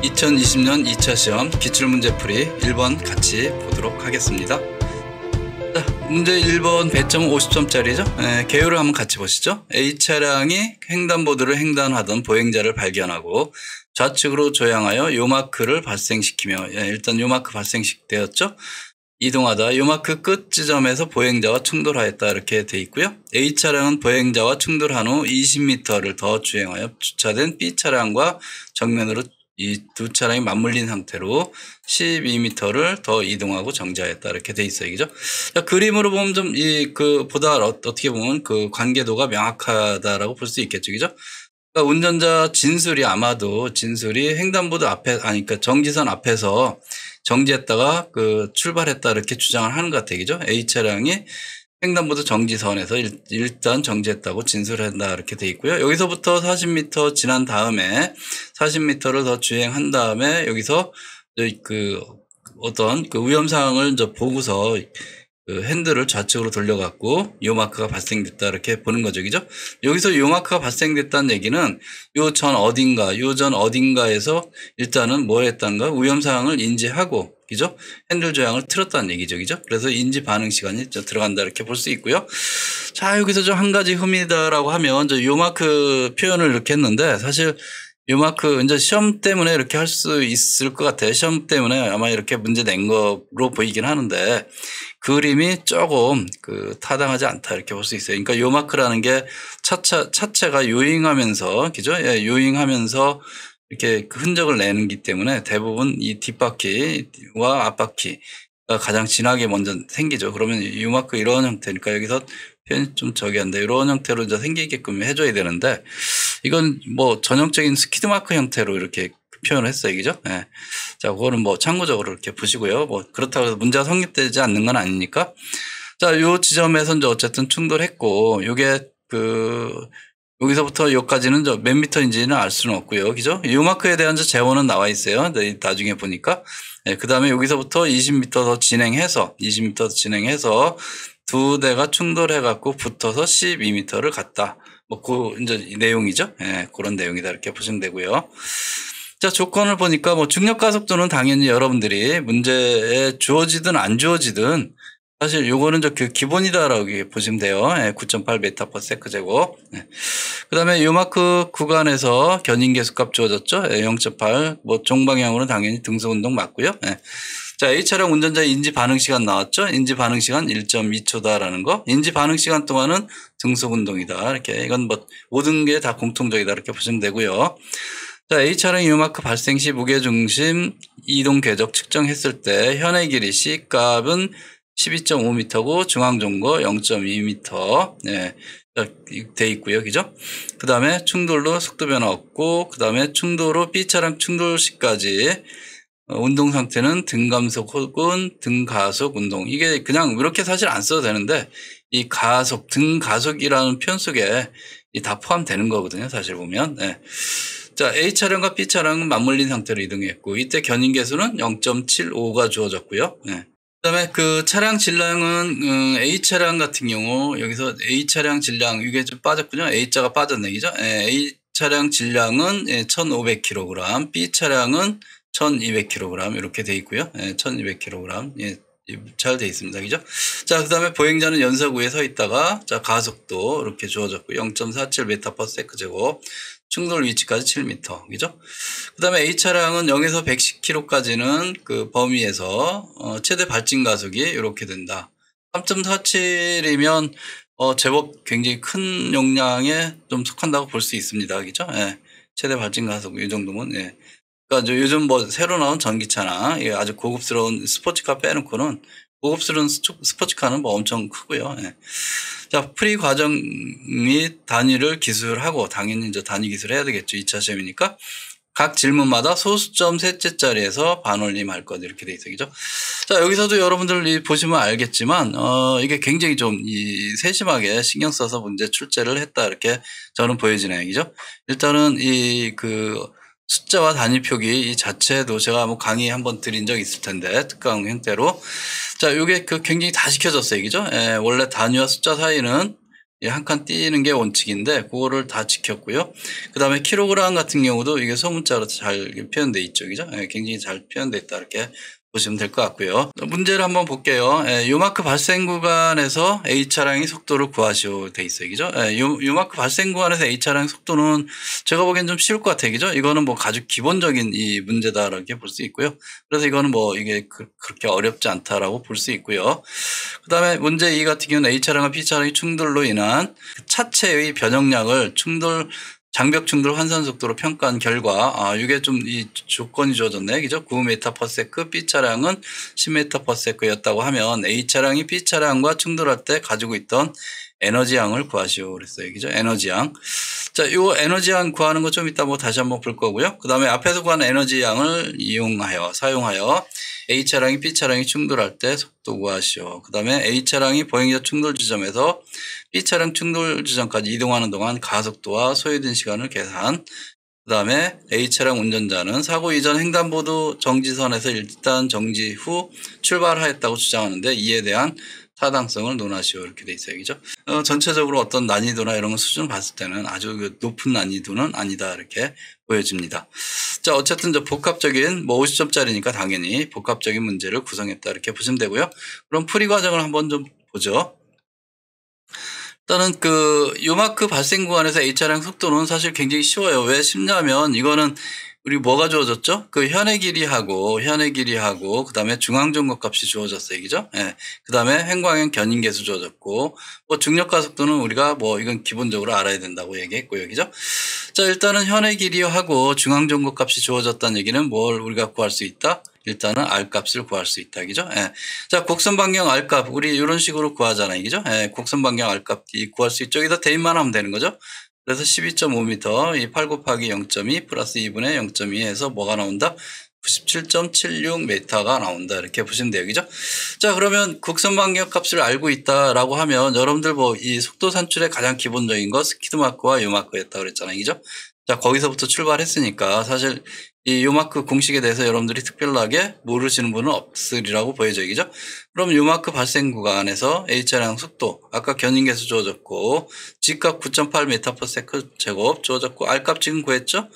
2020년 2차 시험 기출문제풀이 1번 같이 보도록 하겠습니다. 자, 문제 1번 배점 50점짜리죠. 개요를 한번 같이 보시죠. A차량이 횡단보도를 횡단하던 보행자를 발견하고 좌측으로 조향하여 요마크를 발생시키며, 일단 요마크 발생되었죠. 이동하다 요마크 끝 지점에서 보행자와 충돌하였다 이렇게 돼 있고요. A차량은 보행자와 충돌한 후 20m를 더 주행하여 주차된 B차량과 정면으로 이 두 차량이 맞물린 상태로 12m를 더 이동하고 정지하였다 이렇게 돼 있어요. 그죠? 자, 그림으로 보면 좀 보다 어떻게 보면 그 관계도가 명확하다라고 볼 수 있겠죠. 그죠? 그러니까 운전자 아마도 진술이 횡단보도 앞에, 그러니까 정지선 앞에서 정지했다가 출발했다 이렇게 주장을 하는 것 같아요. 그죠? A 차량이 횡단보도 정지선에서 일단 정지했다고 진술한다 이렇게 돼 있고요. 여기서부터 40m 지난 다음에 40m를 더 주행한 다음에 여기서 어떤 위험사항을 이제 보고서 핸들을 좌측으로 돌려갖고 요마크가 발생됐다 이렇게 보는 거죠. 그죠? 여기서 요마크가 발생됐다는 얘기는 요 전 어딘가에서 일단은 뭐 했단가 위험사항을 인지하고, 그죠? 핸들 조향을 틀었다는 얘기죠. 그죠? 그래서 인지 반응 시간이 들어간다 이렇게 볼 수 있고요. 자, 여기서 좀 한 가지 흠이다라고 하면 요마크 표현을 이렇게 했는데, 사실 요마크 이제 시험 때문에 이렇게 할 수 있을 것 같아요. 시험 때문에 아마 이렇게 문제 낸 거로 보이긴 하는데 그림이 조금 타당하지 않다 이렇게 볼 수 있어요. 그러니까 요마크라는 게 차체가 요잉하면서, 그죠? 예, 요잉하면서 이렇게 흔적을 내는기 때문에 대부분 이 뒷바퀴와 앞바퀴가 가장 진하게 먼저 생기죠. 그러면 요마크 이런 형태니까 여기서 표현이 좀 저기 한데 이런 형태로 이제 생기게끔 해줘야 되는데 이건 뭐 전형적인 스키드마크 형태로 이렇게 표현을 했어요. 그죠? 예. 자, 그거는 뭐 참고적으로 이렇게 보시고요. 뭐 그렇다고 해서 문제가 성립되지 않는 건 아니니까. 자, 요 지점에서 이제 어쨌든 충돌했고, 요게 여기서부터 여기까지는 몇 미터인지는 알 수는 없고요. 그죠? 요 마크에 대한 재원은 나와 있어요. 나중에 보니까. 예, 그 다음에 여기서부터 20m 더 진행해서 두 대가 충돌해갖고 붙어서 12m를 갔다. 뭐, 이제 내용이죠. 예, 그런 내용이다. 이렇게 보시면 되고요. 자, 조건을 보니까 뭐 중력 가속도는 당연히 여러분들이 문제에 주어지든 안 주어지든 사실 요거는 기본이다라고 보시면 돼요. 9.8m/s 제곱. 그 다음에 요마크 구간에서 견인 계수값 주어졌죠. 0.8. 뭐 종방향으로는 당연히 등속 운동 맞고요. 자, A차량 운전자의 인지 반응 시간 나왔죠. 인지 반응 시간 1.2초다라는 거. 인지 반응 시간 동안은 등속 운동이다. 이렇게 이건 뭐 모든 게 다 공통적이다. 이렇게 보시면 되고요. 자, A차량 요마크 발생 시 무게중심 이동 궤적 측정했을 때 현의 길이 C 값은 12.5m고 중앙종거 0.2m 돼 있고요. 그죠? 그 다음에 충돌로 속도 변화 없고, 그 다음에 충돌로 B차량 충돌 시까지 운동 상태는 등감속 혹은 등가속 운동. 이게 그냥 이렇게 사실 안 써도 되는데 이 등가속이라는 표현 속에 다 포함되는 거거든요. 사실 보면. 자, A차량과 B차량은 맞물린 상태로 이동했고 이때 견인 계수는 0.75가 주어졌고요. 그다음에 차량 질량은 A차량 같은 경우 여기서 A차량 질량 이게 좀 빠졌군요. A자가 빠졌네. 그죠? A차량 질량은 1,500kg, B차량은 1,200kg 이렇게 돼 있고요. 1,200kg. 잘 돼 있습니다. 그죠? 자, 그 다음에 보행자는 연석 위에 서 있다가, 자, 가속도 이렇게 주어졌고, 0.47m/s 제곱, 충돌 위치까지 7m. 그죠? 그 다음에 A차량은 0에서 110km까지는 그 범위에서, 최대 발진 가속이 이렇게 된다. 3.47이면, 제법 굉장히 큰 용량에 좀 속한다고 볼 수 있습니다. 그죠? 최대 발진 가속, 이 정도면, 그러니까 요즘 뭐 새로 나온 전기차나 아주 고급스러운 스포츠카 빼놓고는 고급스러운 스포츠카는 뭐 엄청 크고요. 자, 풀이 과정 및 단위를 기술하고 당연히 이제 단위 기술해야 되겠죠. 2차 시험이니까. 각 질문마다 소수점 셋째 자리에서 반올림 할 것 이렇게 돼 있어요. 그죠? 자, 여기서도 여러분들 보시면 알겠지만, 이게 굉장히 좀 세심하게 신경 써서 문제 출제를 했다. 이렇게 저는 보여지네요. 그죠? 일단은 숫자와 단위 표기 이 자체도 제가 뭐 강의 한번 드린 적 있을 텐데 특강 형태로 자, 요게 굉장히 다 지켜졌어요. 그죠? 원래 단위와 숫자 사이는 한 칸 띄는 게 원칙인데 그거를 다 지켰고요. 그 다음에 킬로그램 같은 경우도 이게 소문자로 잘 표현돼 있죠. 그죠? 예, 굉장히 잘 표현돼 있다. 이렇게 보시면 될 것 같고요. 문제를 한번 볼게요. 요마크 발생 구간에서 A 차량의 속도를 구하시오 돼 있어요. 그죠? 요마크 발생 구간에서 A 차량의 속도는 제가 보기엔 좀 쉬울 것 같아요. 그죠? 이거는 뭐 아주 기본적인 이 문제다라고 볼 수 있고요. 그래서 이거는 뭐 이게 그렇게 어렵지 않다라고 볼 수 있고요. 그 다음에 문제 2 같은 경우는 A 차량과 B 차량의 충돌로 인한 차체의 변형량을 장벽 충돌 환산 속도로 평가한 결과, 이게 좀 이 조건이 주어졌네. 그죠? 9m/s, B 차량은 10m/s였다고 하면 A 차량이 B 차량과 충돌할 때 가지고 있던 에너지 양을 구하시오 그랬어요. 그죠? 에너지 양. 자, 요 에너지 양 구하는 거 좀 이따 뭐 다시 한번 볼 거고요. 그 다음에 앞에서 구한 에너지 양을 사용하여 A 차량이 B 차량이 충돌할 때 속도 구하시오. 그 다음에 A 차량이 보행자 충돌 지점에서 B 차량 충돌 지점까지 이동하는 동안 가속도와 소요된 시간을 계산. 그 다음에 A 차량 운전자는 사고 이전 횡단보도 정지선에서 일단 정지 후 출발하였다고 주장하는데 이에 대한 타당성을 논하시오. 이렇게 돼 있어요. 그죠? 전체적으로 어떤 난이도나 이런 수준을 봤을 때는 아주 높은 난이도는 아니다. 이렇게 보여집니다. 자, 어쨌든 복합적인 50점짜리니까 당연히 복합적인 문제를 구성했다. 이렇게 보시면 되고요. 그럼 풀이 과정을 한번 좀 보죠. 일단은 요마크 발생 구간에서 A 차량 속도는 사실 굉장히 쉬워요. 왜 쉽냐면 이거는 우리 뭐가 주어졌죠? 현의 길이하고 그다음에 중앙점거 값이 주어졌어요. 그죠? 예. 그다음에 횡광형 견인 계수 주어졌고 중력 가속도는 우리가 이건 기본적으로 알아야 된다고 얘기했고요. 그죠? 자, 일단은 현의 길이하고 중앙점거 값이 주어졌다는 얘기는 뭘 우리가 구할 수 있다? 일단은 R 값을 구할 수 있다. 그죠? 예. 자, 곡선 반경 R 값. 우리 이런 식으로 구하잖아요. 그죠? 예. 곡선 반경 R 값 구할 수 있죠. 여기다 대입만 하면 되는 거죠. 그래서 12.5m, 이 8 곱하기 0.2 플러스 2분의 0.2 해서 뭐가 나온다? 97.76m가 나온다. 이렇게 보시면 돼요. 그죠? 자, 그러면 곡선 반경 값을 알고 있다라고 하면 여러분들 이 속도 산출의 가장 기본적인 거 스키드 마크와 요마크였다 그랬잖아요. 그죠? 자, 거기서부터 출발했으니까 사실 이 요마크 공식에 대해서 여러분들이 특별하게 모르시는 분은 없으리라고 보여져요. 그죠? 그럼 요마크 발생 구간에서 A 차량 속도, 아까 견인계수 주어졌고, G값 9.8m/s 제곱 주어졌고, R값 지금 구했죠?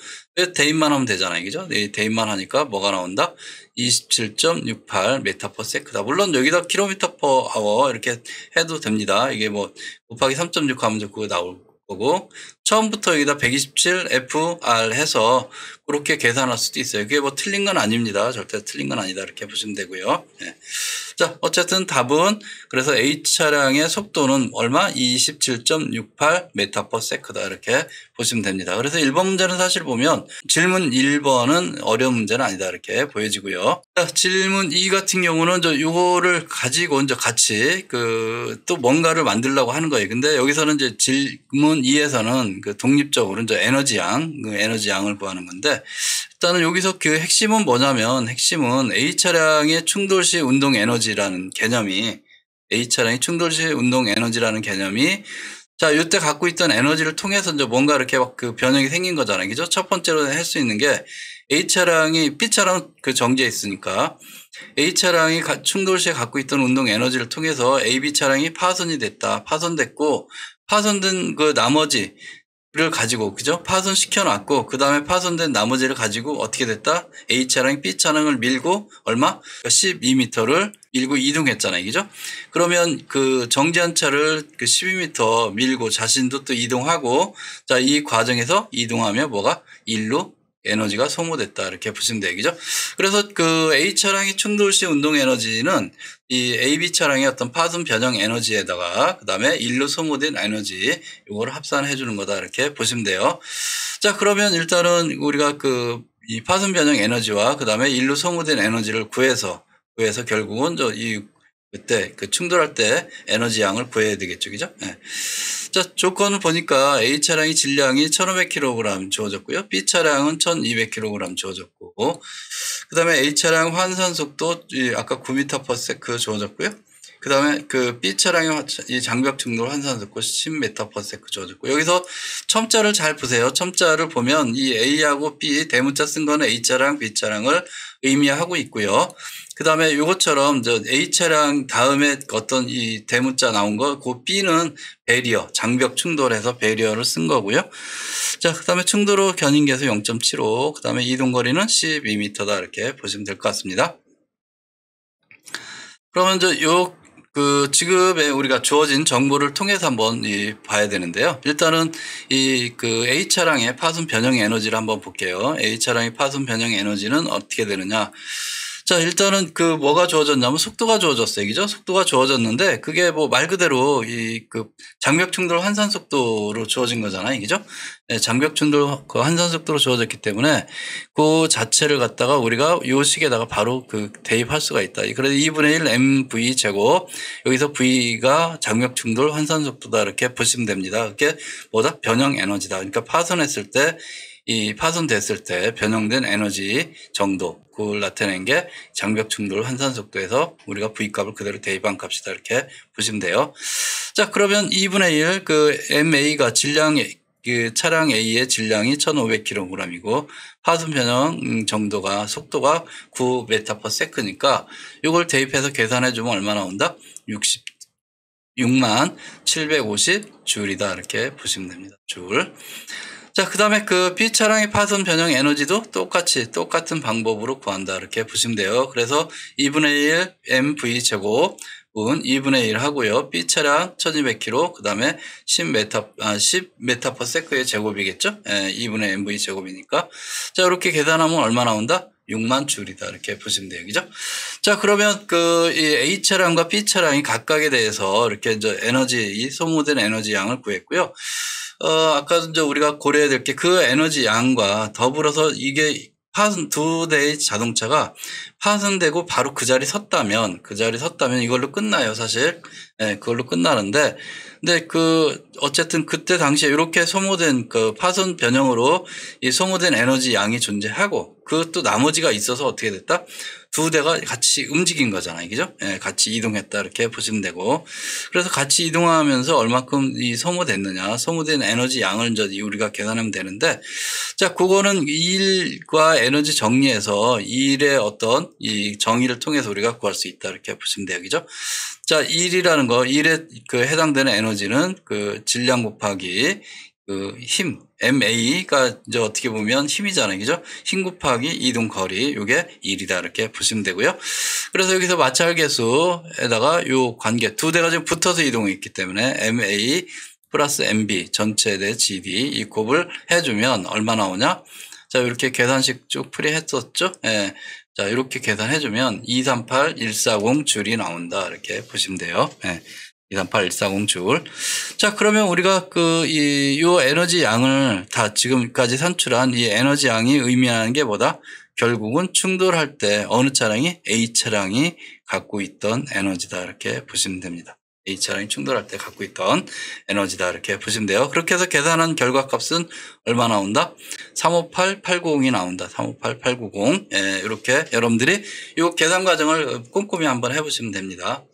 대입만 하면 되잖아요. 그죠? 대입만 하니까 뭐가 나온다? 27.68m/s다. 물론 여기다 km/h 이렇게 해도 됩니다. 이게 곱하기 3.6 하면 그거 나올 거고, 처음부터 여기다 127FR 해서 그렇게 계산할 수도 있어요. 그게 틀린 건 아닙니다. 절대 틀린 건 아니다. 이렇게 보시면 되고요. 네. 자, 어쨌든 답은 그래서 A 차량의 속도는 얼마? 27.68m/s다. 이렇게 보시면 됩니다. 그래서 1번 문제는 사실 보면 질문 1번은 어려운 문제는 아니다. 이렇게 보여지고요. 자, 질문 2 같은 경우는 요거를 가지고 이제 같이 또 뭔가를 만들려고 하는 거예요. 근데 여기서는 이제 질문 2에서는 독립적으로 이제 에너지 양을 구하는 건데 일단은 여기서 핵심은 뭐냐면 핵심은 A 차량의 충돌 시 운동 에너지라는 개념이 자, 이때 갖고 있던 에너지를 통해서 이제 뭔가 이렇게 변형이 생긴 거잖아요. 그죠? 첫 번째로 할 수 있는 게 A 차량이 B 차량 정지에 있으니까 A 차량이 충돌 시에 갖고 있던 운동 에너지를 통해서 A, B 차량이 파손됐고 파손된 나머지 를 가지고 그죠? 파손시켜 놨고 그다음에 파손된 나머지를 가지고 어떻게 됐다? A 차량이 B 차량을 밀고 얼마? 12m를 밀고 이동했잖아요. 그죠? 그러면 정지한 차를 12m 밀고 자신도 또 이동하고 자, 이 과정에서 이동하면 뭐가? 일로 에너지가 소모됐다. 이렇게 보시면 돼요. 그죠? 그래서 A 차량의 충돌 시 운동 에너지는 이 AB 차량의 어떤 파손 변형 에너지에다가 그다음에 일로 소모된 에너지 요거를 합산해 주는 거다. 이렇게 보시면 돼요. 자, 그러면 일단은 우리가 이 파손 변형 에너지와 그다음에 일로 소모된 에너지를 구해서 결국은 그때 충돌할 때 에너지 양을 구해야 되겠죠. 그죠? 네. 자, 조건을 보니까 A 차량의 질량이 1500kg 주어졌고요. B 차량은 1200kg 주어졌고, 그 다음에 A 차량 환산 속도 아까 9m/s 주어졌고요. 그다음에 그 B 차량의 이 장벽 충돌 환산속도 10m/s 주어졌고, 여기서 첨자를 잘 보세요. 첨자를 보면 이 A하고 B 대문자 쓴 거는 A 차량, B 차량을 의미하고 있고요. 그다음에 요것처럼 저 A 차량 다음에 어떤 이 대문자 나온 거, 그 B는 배리어, 장벽 충돌해서 배리어를 쓴 거고요. 자, 그다음에 충돌 후 견인계수 0.75, 그다음에 이동거리는 12m다 이렇게 보시면 될 것 같습니다. 그러면 그 지급에 우리가 주어진 정보를 통해서 한번 봐야 되는데요. 일단은 그 A 차량의 파손 변형 에너지를 한번 볼게요. A 차량의 파손 변형 에너지는 어떻게 되느냐? 자, 일단은 그 뭐가 주어졌냐면 속도가 주어졌어요. 그죠? 속도가 주어졌는데 그게 뭐 말 그대로 그 장벽 충돌 환산 속도로 주어진 거잖아요. 그죠? 네, 장벽 충돌 그 환산 속도로 주어졌기 때문에 그 자체를 갖다가 우리가 요 식에다가 바로 그 대입할 수가 있다. 그래서 2분의 1 mv 제곱, 여기서 v가 장벽 충돌 환산 속도다 이렇게 보시면 됩니다. 그게 뭐다? 변형 에너지다. 그러니까 파손했을 때 파손됐을 때 변형된 에너지 정도, 그걸 나타낸 게 장벽 충돌 환산 속도에서 우리가 V값을 그대로 대입한 값이다 이렇게 보시면 돼요. 자, 그러면 2분의 1 그 MA가 그 차량 A의 질량이 1,500kg이고 파손 변형 정도가 속도가 9m/s니까 이걸 대입해서 계산해 주면 얼마 나온다? 6만 750 줄이다 이렇게 보시면 됩니다. 줄. 자, 그 다음에 그 B 차량의 파손 변형 에너지도 똑같은 방법으로 구한다 이렇게 보시면 돼요. 그래서 2분의 1 mv 제곱은 2분의 1 하고요. B 차량 1200kg, 그 다음에 10m/s의 제곱이겠죠. 2분의 mv 제곱이니까. 자, 이렇게 계산하면 얼마 나온다? 6만 줄이다 이렇게 보시면 돼요. 그죠? 자, 그러면 이 A 차량과 B 차량이 각각에 대해서 이렇게 이 소모된 에너지 양을 구했고요. 아까 우리가 고려해야 될 게 그 에너지 양과 더불어서 이게 두 대의 자동차가 파손되고 바로 그 자리 섰다면 이걸로 끝나요, 사실. 네, 그걸로 끝나는데, 근데 어쨌든 그때 당시에 이렇게 소모된 그 파손 변형으로 이 소모된 에너지 양이 존재하고, 또 나머지가 있어서 어떻게 됐다? 두 대가 같이 움직인 거잖아요. 그죠? 예, 같이 이동했다. 이렇게 보시면 되고. 그래서 같이 이동하면서 얼마큼 소모됐느냐. 소모된 에너지 양을 우리가 계산하면 되는데, 자, 그거는 일과 에너지 정리해서 일의 어떤 이 정의를 통해서 우리가 구할 수 있다. 이렇게 보시면 돼요. 그죠? 자, 일이라는 거, 일에 해당되는 에너지는 질량 곱하기 힘, MA가 어떻게 보면 힘이잖아요. 그죠? 힘 곱하기 이동 거리, 요게 1이다. 이렇게 보시면 되고요. 그래서 여기서 마찰 계수에다가 요 관계, 두 대가 지금 붙어서 이동했기 때문에 MA 플러스 MB 전체에 대해 GD 이 곱을 해주면 얼마 나오냐? 자, 이렇게 계산식 쭉 풀이했었죠? 예. 자, 이렇게 계산해주면 238140 줄이 나온다. 이렇게 보시면 돼요. 예. 238140 줄. 자, 그러면 우리가 요 에너지 양을 다 지금까지 산출한 이 에너지 양이 의미하는 게 뭐다? 결국은 충돌할 때 어느 차량이 A 차량이 갖고 있던 에너지다. 이렇게 보시면 됩니다. A 차량이 충돌할 때 갖고 있던 에너지다. 이렇게 보시면 돼요. 그렇게 해서 계산한 결과값은 얼마 나온다? 358890이 나온다. 358890. 예, 이렇게 여러분들이 이 계산 과정을 꼼꼼히 한번 해보시면 됩니다.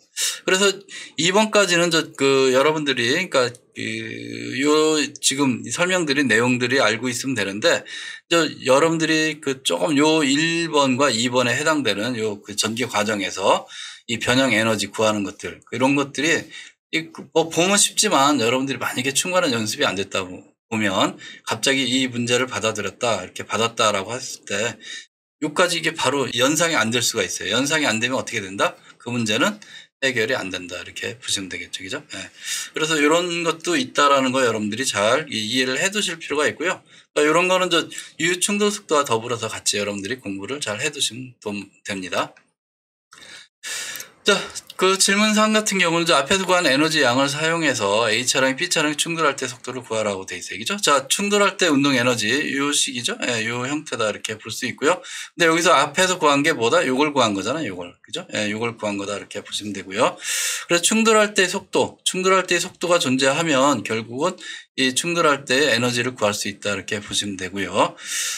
그래서 이번까지는 여러분들이, 그러니까 지금 설명드린 내용들이 알고 있으면 되는데, 여러분들이 조금 요 1번과 2번에 해당되는 전기 과정에서 이 변형 에너지 구하는 것들, 이런 것들이 뭐 보면 쉽지만 여러분들이 만약에 충분한 연습이 안 됐다 보면 갑자기 이 문제를 받아들였다, 이렇게 받았다라고 했을 때 요까지 이게 바로 연상이 안 될 수가 있어요. 연상이 안 되면 어떻게 된다? 그 문제는 해결이 안 된다. 이렇게 보시면 되겠죠. 그죠? 네. 그래서 이런 것도 있다라는 거 여러분들이 잘 이해를 해 두실 필요가 있고요. 그러니까 이런 거는 유충돌 속도와 더불어서 같이 여러분들이 공부를 잘 해 두시면 됩니다. 자, 질문 3 같은 경우는 앞에서 구한 에너지 양을 사용해서 A 차량이 B 차량이 충돌할 때 속도를 구하라고 돼 있어요. 그죠? 자, 충돌할 때 운동 에너지, 요 식이죠? 예, 요 형태다. 이렇게 볼 수 있고요. 근데 여기서 앞에서 구한 게 뭐다? 요걸 구한 거잖아요. 요걸. 그죠? 예, 요걸 구한 거다. 이렇게 보시면 되고요. 그래서 충돌할 때 속도가 존재하면 결국은 이 충돌할 때 에너지를 구할 수 있다. 이렇게 보시면 되고요.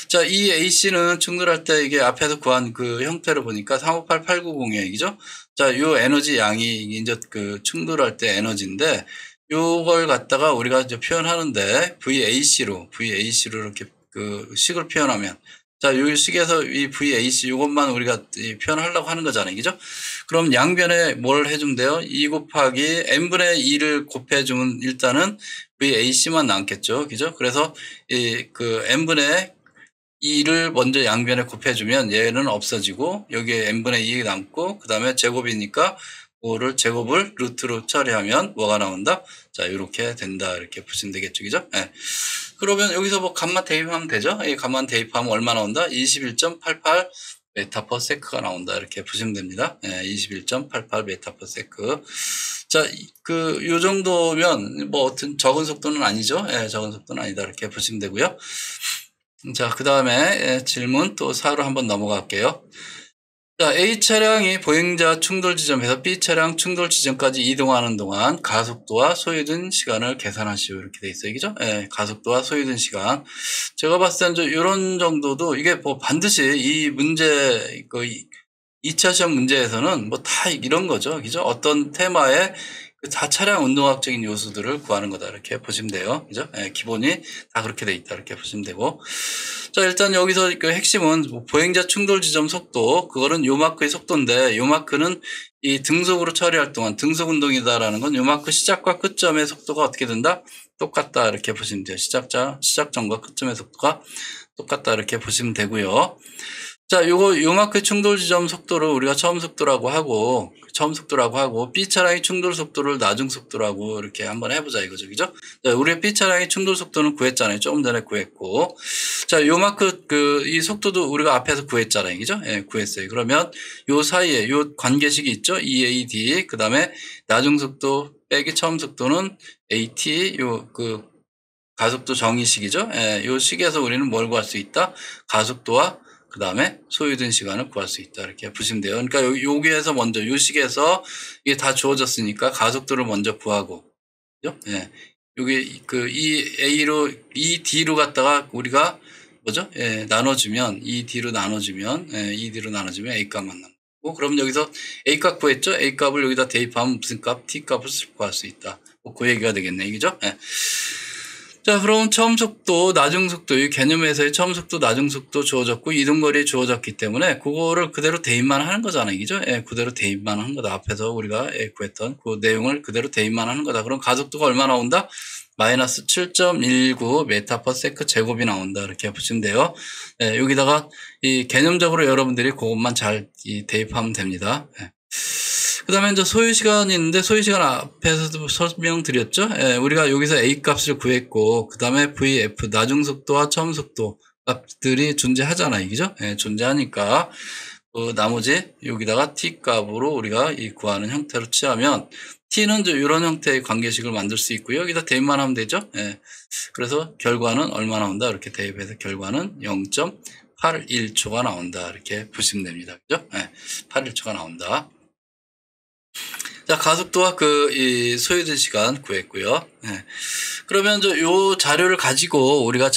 자, 이 AC는 충돌할 때 이게 앞에서 구한 그 형태를 보니까 358890이에요. 그죠? 자, 요 에너지 양이 이제 그 충돌할 때 에너지인데 요걸 갖다가 우리가 이제 표현하는데 VAC로 이렇게 그 식을 표현하면 자, 요 식에서 이 VAC 요것만 우리가 표현하려고 하는 거잖아요. 그죠? 그럼 양변에 뭘 해주면 돼요? 2 곱하기 n분의 2를 곱해주면 일단은 VAC만 남겠죠. 그죠? 그래서 그 n분의 2를 먼저 양변에 곱해주면 얘는 없어지고 여기에 n분의 2가 남고 그 다음에 제곱이니까 그거를 제곱을 루트로 처리하면 뭐가 나온다? 자, 이렇게 된다. 이렇게 보시면 되겠죠. 그죠? 네. 그러면 여기서 뭐 값만 대입하면 되죠? 이 값만 대입하면 얼마 나온다? 21.88 메타퍼세크가 나온다. 이렇게 보시면 됩니다. 네, 21.88 메타퍼세크. 자, 요 정도면 뭐 어떤 적은 속도는 아니죠? 네, 적은 속도는 아니다. 이렇게 보시면 되고요. 자, 그 다음에 질문 또 4로 한번 넘어갈게요. 자, A 차량이 보행자 충돌 지점에서 B 차량 충돌 지점까지 이동하는 동안 가속도와 소요된 시간을 계산하시오. 이렇게 돼 있어요. 그죠? 예, 가속도와 소요된 시간. 제가 봤을 때는 이런 정도도 이게 뭐 반드시 이 문제, 2차 시험 문제에서는 뭐 다 이런 거죠. 그죠? 어떤 테마에 그 차량 운동학적인 요소들을 구하는 거다. 이렇게 보시면 돼요. 그죠? 예, 기본이 다 그렇게 돼 있다. 이렇게 보시면 되고. 자, 일단 여기서 그 핵심은 보행자 충돌 지점 속도, 그거는 요 마크의 속도인데, 요 마크는 이 등속으로 처리할 동안 등속 운동이다라는 건 요 마크 시작과 끝점의 속도가 어떻게 된다? 똑같다. 이렇게 보시면 돼요. 시작점과 끝점의 속도가 똑같다. 이렇게 보시면 되고요. 자, 요 마크의 충돌 지점 속도를 우리가 처음 속도라고 하고, B 차량의 충돌 속도를 나중 속도라고 이렇게 한번 해보자 이거죠. 그죠? 자, 우리의 B 차량의 충돌 속도는 구했잖아요. 조금 전에 구했고. 자, 요 마크, 이 속도도 우리가 앞에서 구했잖아요. 그죠? 예, 구했어요. 그러면 요 사이에 요 관계식이 있죠? EAD. 그 다음에 나중 속도 빼기 처음 속도는 AT. 가속도 정의식이죠? 예, 요 식에서 우리는 뭘 구할 수 있다? 가속도와 그 다음에 소요된 시간을 구할 수 있다. 이렇게 보시면 돼요. 그러니까 여기에서 먼저 요 식에서 이게 다 주어졌으니까 가속도를 먼저 구하고, 그죠? 예. 여기 이 D로 갖다가 우리가 뭐죠? 예, 나눠주면, D로 나눠주면 A 값만 남고, 그럼 여기서 A 값 구했죠? A 값을 여기다 대입하면 무슨 값? T 값을 구할 수 있다. 그 얘기가 되겠네. 그죠? 예. 자, 그럼 처음 속도, 나중 속도, 이 개념에서의 처음 속도, 나중 속도 주어졌고, 이동거리 주어졌기 때문에, 그거를 그대로 대입만 하는 거잖아요. 그죠? 예, 그대로 대입만 하는 거다. 앞에서 우리가 구했던 그 내용을 그대로 대입만 하는 거다. 그럼 가속도가 얼마 나온다? 마이너스 7.19 메타퍼세크 제곱이 나온다. 이렇게 보시면 돼요. 예, 여기다가 이 개념적으로 여러분들이 그것만 잘 대입하면 됩니다. 예. 그 다음에 이제 소요시간이 있는데, 소요시간 앞에서도 설명드렸죠? 예, 우리가 여기서 A 값을 구했고, 그 다음에 VF, 나중속도와 처음속도 값들이 존재하잖아요. 그죠? 예, 존재하니까, 나머지 여기다가 T 값으로 우리가 이 구하는 형태로 취하면, T는 이런 형태의 관계식을 만들 수 있고요. 여기다 대입만 하면 되죠? 예. 그래서 결과는 얼마 나온다? 이렇게 대입해서 결과는 0.81초가 나온다. 이렇게 보시면 됩니다. 그죠? 예, 81초가 나온다. 자, 가속도와 이 소요된 시간 구했고요. 네. 그러면 요 자료를 가지고 우리가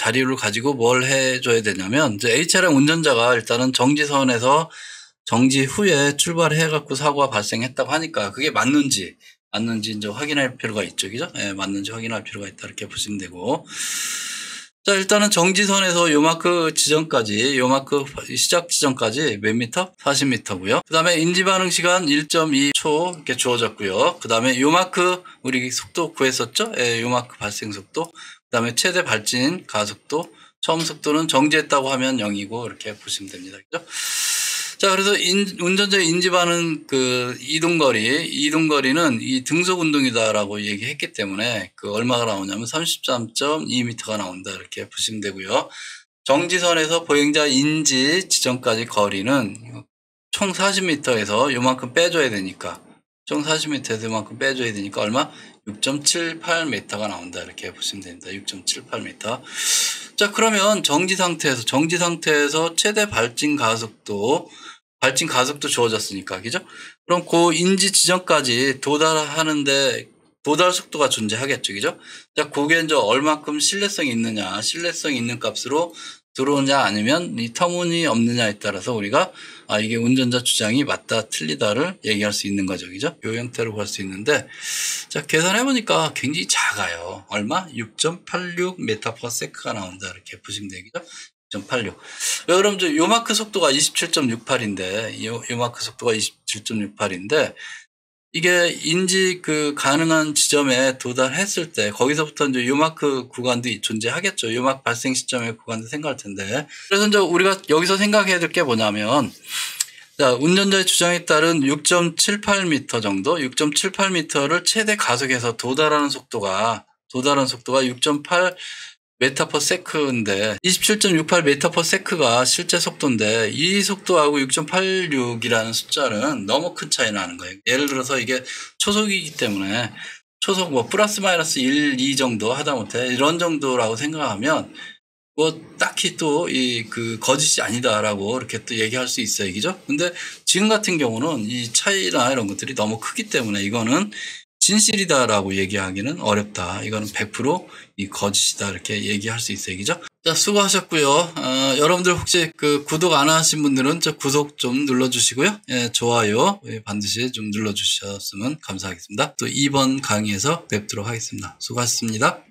뭘 해줘야 되냐면 A 차량 운전자가 일단은 정지선에서 정지 후에 출발해갖고 사고가 발생했다고 하니까 그게 맞는지 이제 확인할 필요가 있죠, 그죠? 네, 맞는지 확인할 필요가 있다 이렇게 보시면 되고. 자, 일단은 정지선에서 요마크 지점까지, 요마크 시작 지점까지 몇 미터? 40미터고요. 그 다음에 인지반응 시간 1.2초 이렇게 주어졌고요. 그 다음에 요마크 우리 속도 구했었죠? 예, 요마크 발생 속도. 그 다음에 최대 발진 가속도. 처음 속도는 정지했다고 하면 0이고 이렇게 보시면 됩니다. 그죠? 자, 그래서 운전자의 인지반응 이동거리는 이 등속 운동이다라고 얘기했기 때문에 얼마가 나오냐면 33.2m가 나온다. 이렇게 보시면 되고요. 정지선에서 보행자 인지 지점까지 거리는 총 40m에서 요만큼 빼줘야 되니까 얼마? 6.78m가 나온다. 이렇게 보시면 됩니다. 6.78m. 자, 그러면 정지 상태에서 최대 발진 가속도 주어졌으니까, 그죠? 그럼 그 인지 지점까지 도달하는데 도달 속도가 존재하겠죠, 그죠? 자, 그게 이제 얼마큼 신뢰성이 있느냐, 신뢰성 있는 값으로 들어오냐 아니면 이 터무니없느냐에 따라서 우리가 이게 운전자 주장이 맞다 틀리다를 얘기할 수 있는 거죠. 그죠? 요 형태로 볼 수 있는데, 자, 계산해 보니까 굉장히 작아요. 얼마? 6.86 메타/세크가 나온다. 이렇게 보시면 되겠죠? 6.86. 왜 그러면 요 마크 속도가 27.68인데, 요 마크 속도가 27.68인데, 이게 인지 가능한 지점에 도달했을 때 거기서부터 이제 요마크 구간도 존재하겠죠. 요마크 발생 시점의 구간도 생각할 텐데. 그래서 이제 우리가 여기서 생각해야 될 게 뭐냐면, 자, 운전자의 주장에 따른 6.78m 정도, 6.78m를 최대 가속해서 도달하는 속도가 6.8 메타/세크인데 27.68 메타/세크가 실제 속도인데 이 속도하고 6.86이라는 숫자는 너무 큰 차이 나는 거예요. 예를 들어서 이게 초속이기 때문에 초속 뭐 플러스 마이너스 1, 2 정도 하다못해 이런 정도라고 생각하면 뭐 딱히 또 거짓이 아니다라고 이렇게 또 얘기할 수 있어요. 그죠? 근데 지금 같은 경우는 이 차이나 이런 것들이 너무 크기 때문에 이거는 진실이다라고 얘기하기는 어렵다. 이거는 100% 이 거짓이다 이렇게 얘기할 수 있어요. 그죠? 자, 수고하셨고요. 여러분들 혹시 구독 안 하신 분들은 저 구독 좀 눌러주시고요. 예, 좋아요 반드시 좀 눌러주셨으면 감사하겠습니다. 또 이번 강의에서 뵙도록 하겠습니다. 수고하셨습니다.